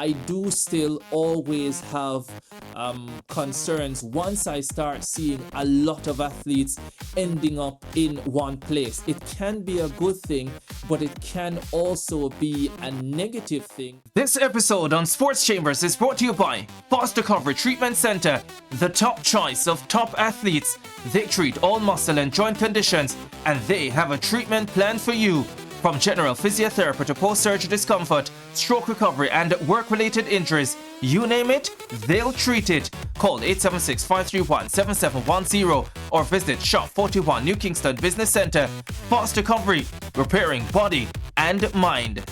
I do still always have concerns once I start seeing a lot of athletes ending up in one place. It can be a good thing, but it can also be a negative thing. This episode on Sports Chambers is brought to you by Foster Recovery Treatment Center, the top choice of top athletes. They treat all muscle and joint conditions, and they have a treatment plan for you. From general physiotherapy to post-surgery discomfort, stroke recovery, and work-related injuries, you name it, they'll treat it. Call 876-531-7710 or visit Shop 41 New Kingston Business Center. Foster Recovery, repairing body and mind.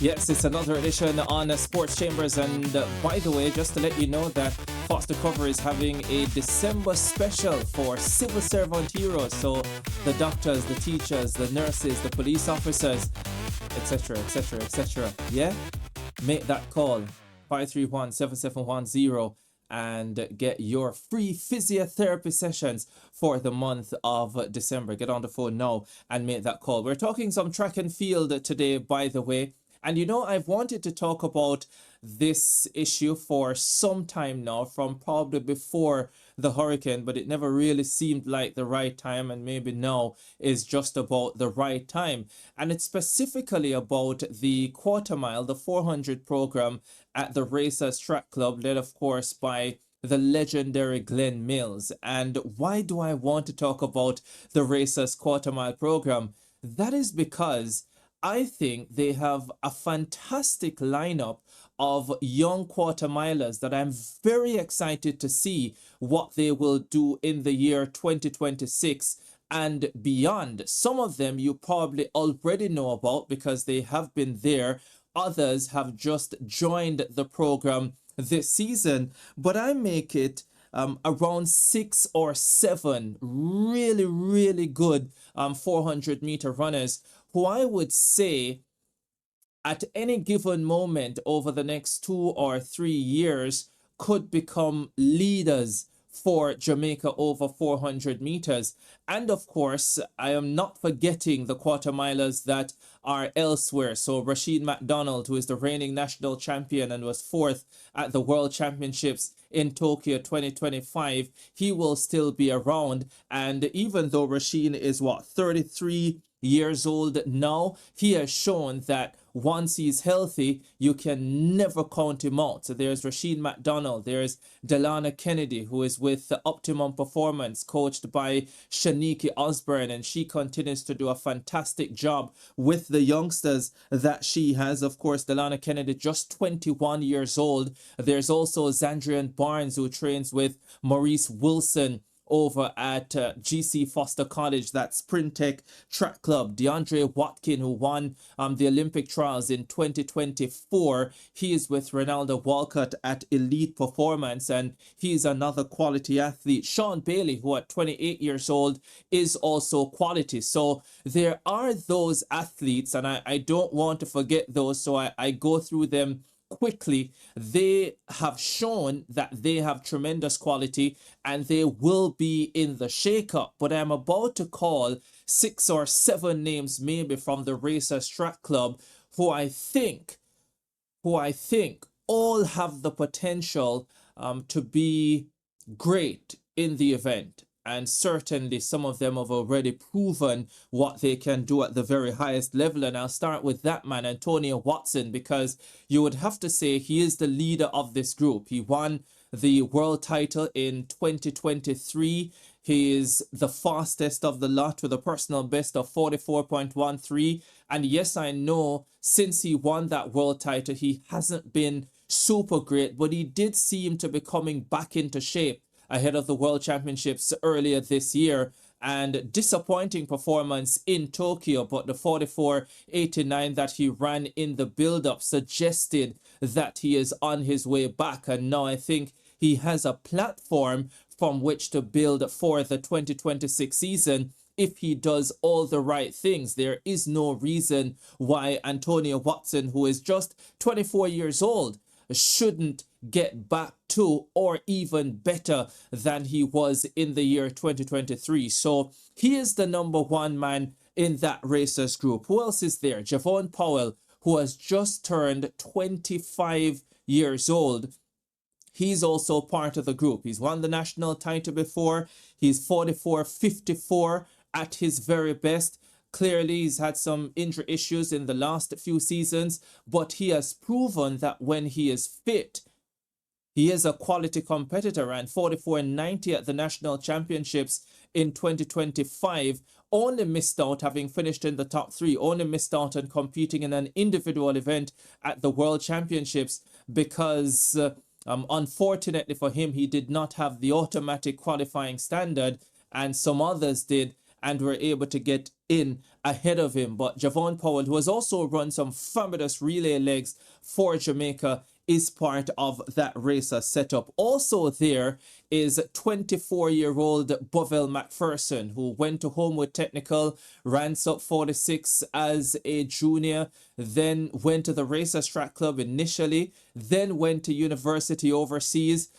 Yes, it's another edition on Sports Chambers, and by the way, just to let you know that Foster Cover is having a December special for civil servant heroes, so the doctors, the teachers, the nurses, the police officers, etc, etc, etc. Yeah? Make that call, 531-7710, and get your free physiotherapy sessions for the month of December. Get on the phone now and make that call. We're talking some track and field today, by the way. And you know, I've wanted to talk about this issue for some time now, from probably before the hurricane, but it never really seemed like the right time, and maybe now is just about the right time. And it's specifically about the quarter mile, the 400 program at the Racers Track Club, led of course by the legendary Glen Mills. And why do I want to talk about the Racers quarter mile program? That is because I think they have a fantastic lineup of young quarter milers that I'm very excited to see what they will do in the year 2026 and beyond. Some of them you probably already know about because they have been there. Others have just joined the program this season, but I make it around 6 or 7 really good 400-meter runners who I would say at any given moment over the next 2 or 3 years could become leaders for Jamaica over 400 meters. And of course, I am not forgetting the quarter milers that are elsewhere. So Rashid McDonald, who is the reigning national champion and was 4th at the World Championships in Tokyo 2025, he will still be around. And even though Rashid is 33 years old now, he has shown that once he's healthy, you can never count him out. So there's Rashid McDonald, there's Delana Kennedy, who is with the Optimum Performance, coached by Shaniki Osborne, and she continues to do a fantastic job with the youngsters that she has. Of course, Delana Kennedy, just 21 years old. There's also Zandrian Barnes, who trains with Maurice Wilson over at GC Foster College, that Sprint Tech Track Club. DeAndre Watkin, who won the Olympic trials in 2024, he is with Ronaldo Walcott at Elite Performance, and he's another quality athlete. Sean Bailey, who at 28 years old is also quality. So there are those athletes, and I don't want to forget those, so I go through them quickly. They have shown that they have tremendous quality and they will be in the shakeup. But I'm about to call 6 or 7 names maybe from the Racers Track Club who I think all have the potential to be great in the event. And certainly some of them have already proven what they can do at the very highest level. And I'll start with that man, Antonio Watson, because you would have to say he is the leader of this group. He won the world title in 2023. He is the fastest of the lot with a personal best of 44.13. And yes, I know since he won that world title, he hasn't been super great, but he did seem to be coming back into shape ahead of the World Championships earlier this year. And disappointing performance in Tokyo, but the 44.89 that he ran in the build-up suggested that he is on his way back. And now I think he has a platform from which to build for the 2026 season if he does all the right things. There is no reason why Antonio Watson, who is just 24 years old, shouldn't get back to or even better than he was in the year 2023. So he is the number 1 man in that Racers group. Who else is there? Javon Powell, who has just turned 25 years old. He's also part of the group. He's won the national title before. He's 44-54 at his very best. Clearly, he's had some injury issues in the last few seasons, but he has proven that when he is fit, he is a quality competitor, and 44-90 at the national championships in 2025. Only missed out, having finished in the top three, only missed out on competing in an individual event at the World Championships because unfortunately for him, he did not have the automatic qualifying standard, and some others did and were able to get in ahead of him. But Javon Powell, who has also run some fabulous relay legs for Jamaica, is part of that racer setup. Also there is 24-year-old Bovell McPherson, who went to Homewood Technical, ran sub 46 as a junior, then went to the Racers Track Club initially, then went to university overseas,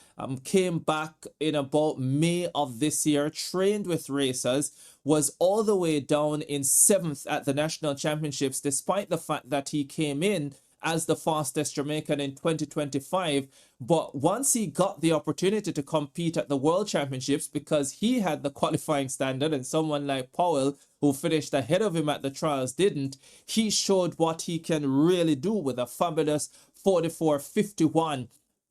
came back in about May of this year, trained with racers, was all the way down in 7th at the national championships, despite the fact that he came in as the fastest Jamaican in 2025. But once he got the opportunity to compete at the World Championships, because he had the qualifying standard and someone like Powell, who finished ahead of him at the trials, didn't, he showed what he can really do with a fabulous 44-51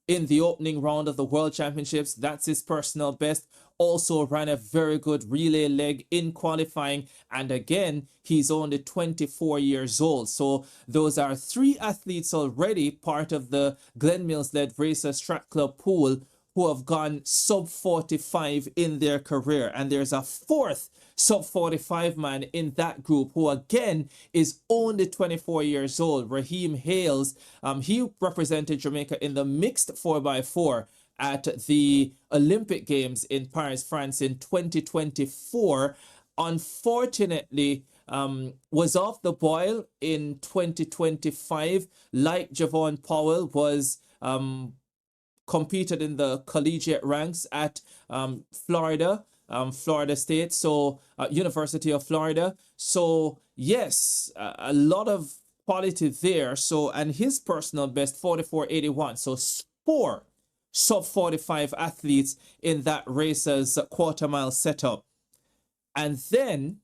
in the opening round of the World Championships. That's his personal best. Also ran a very good relay leg in qualifying, and again, he's only 24 years old. So those are 3 athletes already part of the Glen Mills led Racers Track Club pool who have gone sub 45 in their career, and there's a 4th sub 45 man in that group who again is only 24 years old. Raheem Hales, he represented Jamaica in the mixed 4x4 at the Olympic Games in Paris, France in 2024. Unfortunately, was off the boil in 2025, like Javon Powell, was competed in the collegiate ranks at Florida State, so University of Florida. So yes, a lot of quality there. So, and his personal best 44-81. So 4 sub 45 athletes in that racer's quarter mile setup. And then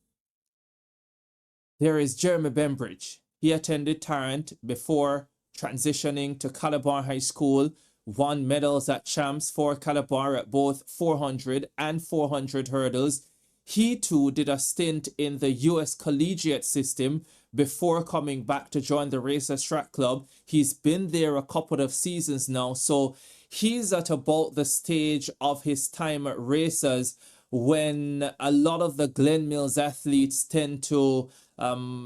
there is Jeremy Bembridge. He attended Tarrant before transitioning to Calabar High School, won medals at champs for Calabar at both 400 and 400 hurdles. He too did a stint in the US collegiate system before coming back to join the Racers Track Club. He's been there a couple of seasons now, so he's at about the stage of his time at Racers when a lot of the Glen Mills athletes tend to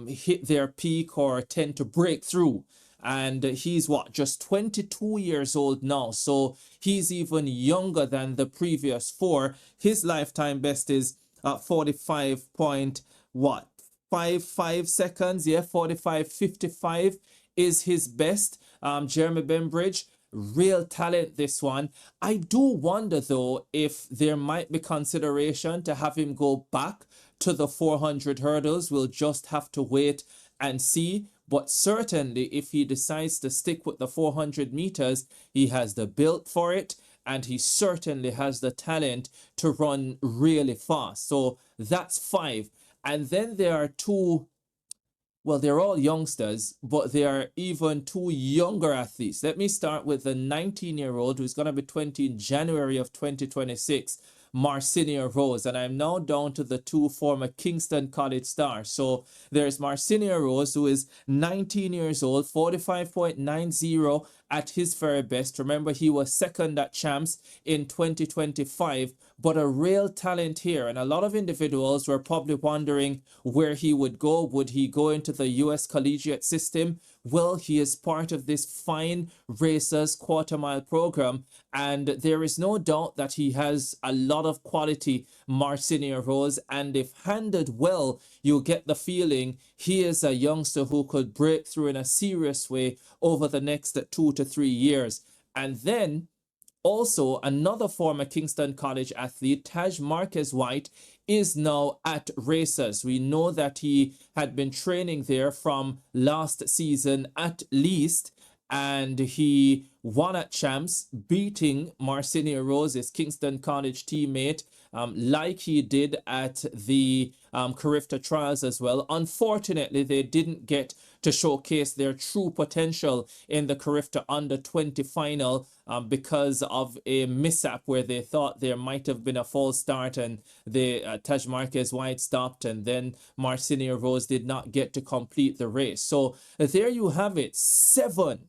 hit their peak or tend to break through. And he's just 22 years old now, so he's even younger than the previous 4. His lifetime best is 45.55 seconds. Yeah, 45.55 is his best. Jeremy Bembridge, real talent, this one. I do wonder though if there might be consideration to have him go back to the 400 hurdles. We'll just have to wait and see. But certainly if he decides to stick with the 400 meters, he has the build for it, and he certainly has the talent to run really fast. So that's 5. And then there are 2, well, they're all youngsters, but there are even 2 younger athletes. Let me start with the 19-year-old who's going to be 20 in January of 2026, Marcinia Rose. And I'm now down to the 2 former Kingston College stars. So there's Marcinia Rose, who is 19 years old, 45.90 at his very best. Remember, he was second at champs in 2025, but a real talent here. And a lot of individuals were probably wondering where he would go. Would he go into the US collegiate system? Well, he is part of this fine Racers quarter mile program, and there is no doubt that he has a lot of quality, Marcinia Rose, and if handled well, you get the feeling he is a youngster who could break through in a serious way over the next 2 to 3 years. And then also another former Kingston College athlete, Taj Marquez White, is now at Racers. We know that he had been training there from last season at least, and he won at Champs, beating Marcinia Rose, his Kingston College teammate, like he did at the Carifta Trials as well. Unfortunately, they didn't get to showcase their true potential in the Carifta Under 20 final because of a mishap where they thought there might have been a false start, and the Taj Marquez White stopped, and then Marcinia Rose did not get to complete the race. So there you have it, 7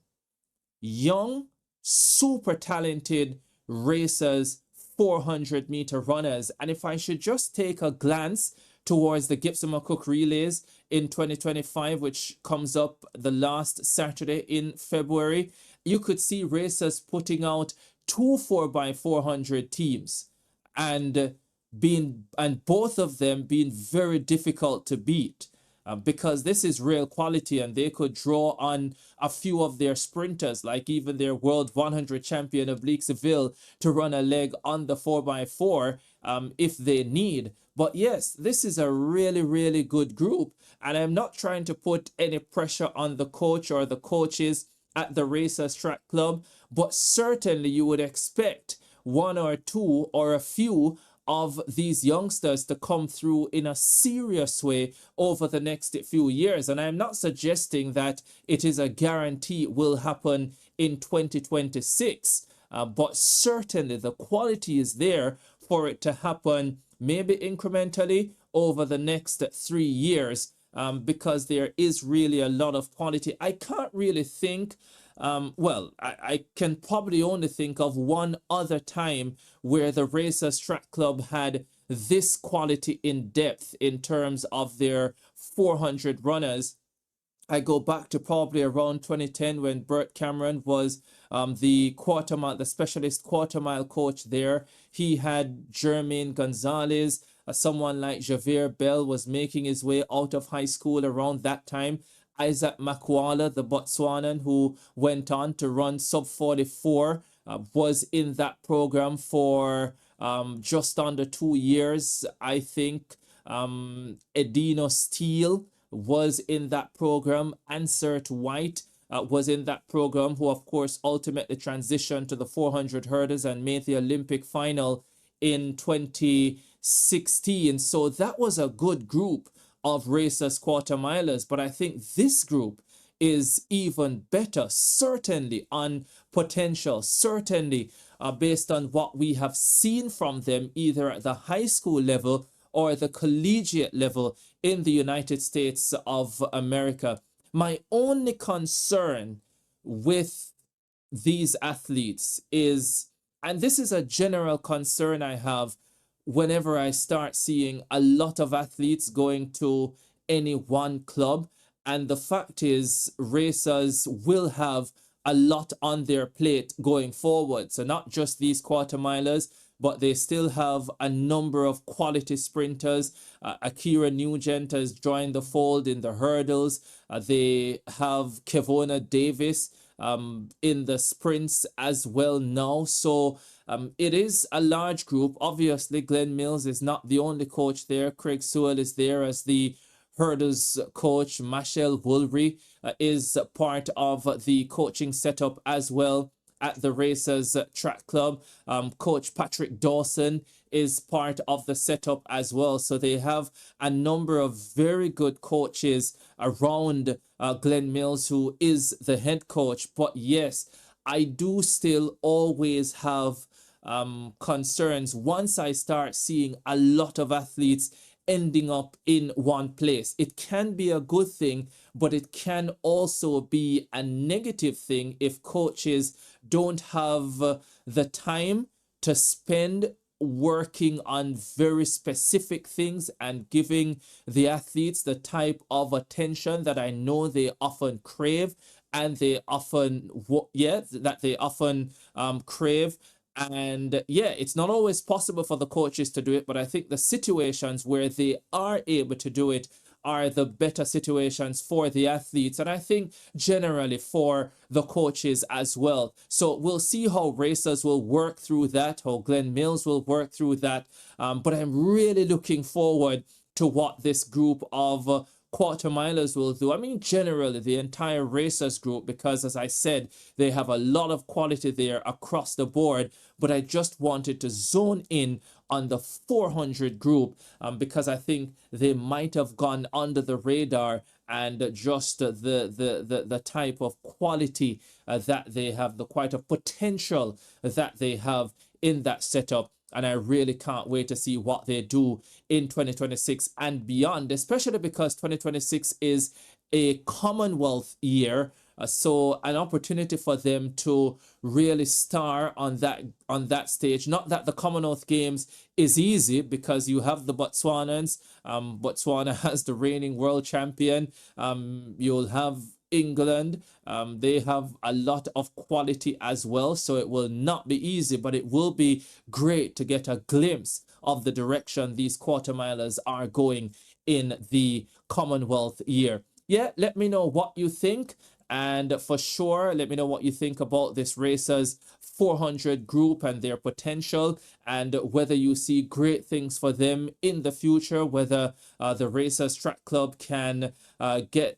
young, super talented racers, 400-meter runners. And if I should just take a glance towards the Gibson McCook Relays in 2025, which comes up the last Saturday in February, you could see racers putting out 2 4x400 teams, and both of them being very difficult to beat. Because this is real quality, and they could draw on a few of their sprinters, like even their world 100 champion Oblique Seville, to run a leg on the 4x4 if they need. But yes, this is a really, really good group, and I'm not trying to put any pressure on the coach or the coaches at the Racers Track Club, but certainly you would expect 1 or 2 or a few of these youngsters to come through in a serious way over the next few years. And I'm not suggesting that it is a guarantee will happen in 2026, but certainly the quality is there for it to happen, maybe incrementally over the next 3 years, because there is really a lot of quality. I can't really think I can probably only think of one other time where the Racers Track Club had this quality in depth in terms of their 400 runners. I go back to probably around 2010 when Bert Cameron was the specialist quarter mile coach there. He had Jermaine Gonzalez. Someone like Javier Bell was making his way out of high school around that time. Isaac Makwala, the Botswanan, who went on to run sub 44, was in that program for just under 2 years, I think. Edino Steele was in that program. Ansert White was in that program, who of course ultimately transitioned to the 400 hurdles and made the Olympic final in 2016. So that was a good group of racers, quarter milers, but I think this group is even better, certainly on potential, certainly based on what we have seen from them either at the high school level or the collegiate level in the United States of America. My only concern with these athletes is, and this is a general concern I have whenever I start seeing a lot of athletes going to any one club, and the fact is racers will have a lot on their plate going forward. So not just these quarter milers, but they still have a number of quality sprinters. Akira Nugent has joined the fold in the hurdles. They have Kevona Davis in the sprints as well now. So it is a large group. Obviously, Glen Mills is not the only coach there. Craig Sewell is there as the hurdles coach. Machelle Woolry is part of the coaching setup as well at the Racers Track Club. Coach Patrick Dawson is part of the setup as well. So they have a number of very good coaches around Glen Mills, who is the head coach. But yes, I do still always have concerns once I start seeing a lot of athletes ending up in one place. It can be a good thing, but it can also be a negative thing if coaches don't have the time to spend working on very specific things and giving the athletes the type of attention that I know they often crave, and they often crave. And yeah, it's not always possible for the coaches to do it, but I think the situations where they are able to do it are the better situations for the athletes, and I think generally for the coaches as well. So we'll see how racers will work through that, how Glen Mills will work through that. But I'm really looking forward to what this group of quartermilers will do. I mean, generally, the entire racers group, because as I said, they have a lot of quality there across the board. But I just wanted to zone in on the 400 group because I think they might have gone under the radar, and just the type of quality that they have, the quite of potential that they have in that setup. And I really can't wait to see what they do in 2026 and beyond, especially because 2026 is a Commonwealth year. So an opportunity for them to really star on that stage. Not that the Commonwealth Games is easy, because you have the Botswanans. Botswana has the reigning world champion. You'll have England. They have a lot of quality as well, so it will not be easy, but it will be great to get a glimpse of the direction these quartermilers are going in the Commonwealth year. Yeah, let me know what you think. And for sure, let me know what you think about this Racers 400 group and their potential, and whether you see great things for them in the future, whether the Racers Track Club can get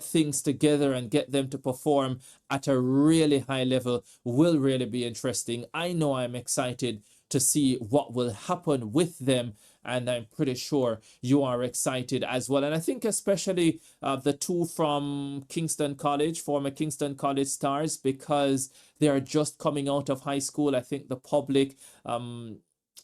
things together and get them to perform at a really high level. Will really be interesting. I know I'm excited to see what will happen with them, and I'm pretty sure you are excited as well. And I think especially the two from Kingston College, former Kingston College stars, because they are just coming out of high school. I think the public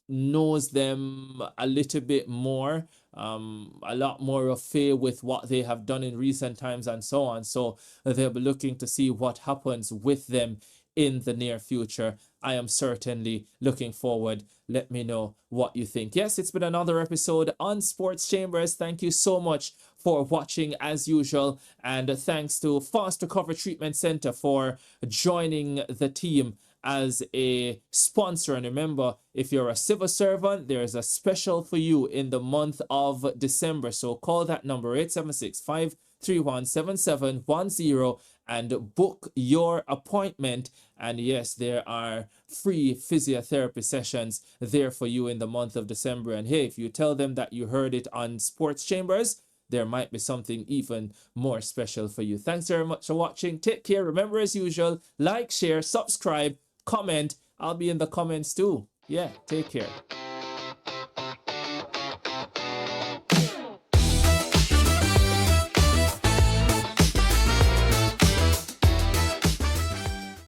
knows them a little bit more, a lot more of fair with what they have done in recent times and so on. So they'll be looking to see what happens with them in the near future. I am certainly looking forward. Let me know what you think. Yes, it's been another episode on Sports Chambers. Thank you so much for watching as usual. And thanks to Fast Recovery Treatment Center for joining the team as a sponsor. And remember, if you're a civil servant, there's a special for you in the month of December. So call that number 876-531-7710 and book your appointment. And yes, there are free physiotherapy sessions there for you in the month of December. And hey, if you tell them that you heard it on Sports Chambers, there might be something even more special for you. Thanks very much for watching. Take care. Remember, as usual, like, share, subscribe, comment. I'll be in the comments too. Yeah, take care.